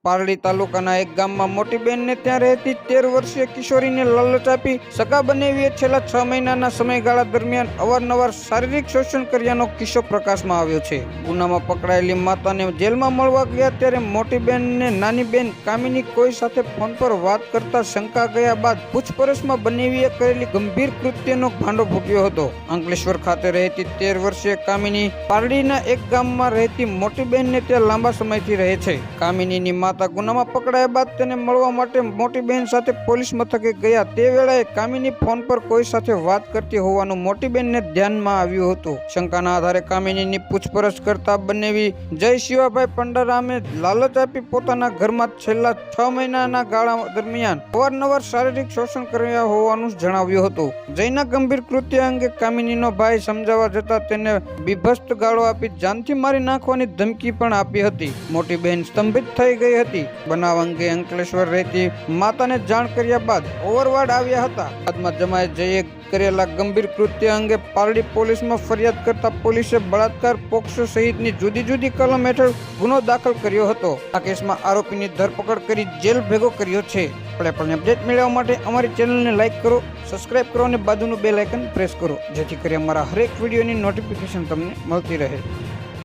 પારડી તાલુકાના એક ગામમાં મોટી બહેનને ત્યાં રહેતી 13 વર્ષીય કિશોરીને લાલચ આપી સગા બનેવીએ છેલ્લા 6 મહિનાના સમયગાળા દરમિયાન અવારનવાર શારીરિક શોષણ કર્યાનો કિસ્સો પ્રકાશમાં આવ્યો છે. ગુનામાં પકડાયેલી માતાને જેલમાં મળવા ગયા ત્યારે મોટી બહેનને નાની બહેન કામિની કોઈ સાથે ફોન પર વાત કરતા શંકા ગયા બાદ પૂછપરછમાં બનેવીએ કરેલી ગંભીર કૃત્યનો ભાંડો ફૂટ્યો હતો. અંકલેશ્વર ખાતે રહેતી 13 વર્ષીય કામિની પારડીના એક ગામમાં રહેતી મોટી બહેનને ત્યાં લાંબા સમયથી રહે છે. કામિનીની માતા ગુનામાં પકડાયા બાદ તેને મળવા માટે મોટી બહેન સાથે પોલીસ મથકે ગયા. તે વેળાએ કામિની ફોન પર કોઈ સાથે વાત કરતી હોવાનું મોટી બહેનને ધ્યાનમાં આવ્યું હતું. શંકાના આધારે કામિનીની પૂછપરછ કરતા બનેવી જય શિવાભાઈ પંડારામે લાલચ આપી પોતાના ઘરમાં છેલ્લા 6 મહિનાના ગાળા દરમિયાન અવારનવાર શારીરિક શોષણ કર્યા હોવાનું જણાવ્યું હતું. જયના ગંભીર કૃત્ય અંગે કામિનીનો ભાઈ સમજાવવા જતા તેને બીભત્સ ગાળો આપી જાનથી મારી નાખવાની ધમકી પણ આપી હતી. મોટી બહેન સ્તંભિત થઈ ગઈ હતી. બનાવ અંગે અંકલેશ્વર રહેતી માતાને જાણ કર્યા બાદ ઓવરવાડ આવ્યા હતા. બાદમાં જમાએ જઈએ કરેલા ગંભીર કૃત્ય અંગે પારડી પોલીસમાં ફરિયાદ કરતા પોલીસે બળાત્કાર, પોક્સો સહિતની જુદી જુદી કલમ હેઠળ ગુનો દાખલ કર્યો હતો. આ કેસમાં આરોપીની ધરપકડ કરી જેલ ભેગો કર્યો છે. પણ અપડેટ મેળવવા માટે અમારી ચેનલને લાઈક કરો, સબસ્ક્રાઇબ કરો અને બાજુનું બેલ આઇકન પ્રેસ કરો, જેથી કરી અમારા હરેક વિડીયોની નોટિફિકેશન તમને મળતી રહે.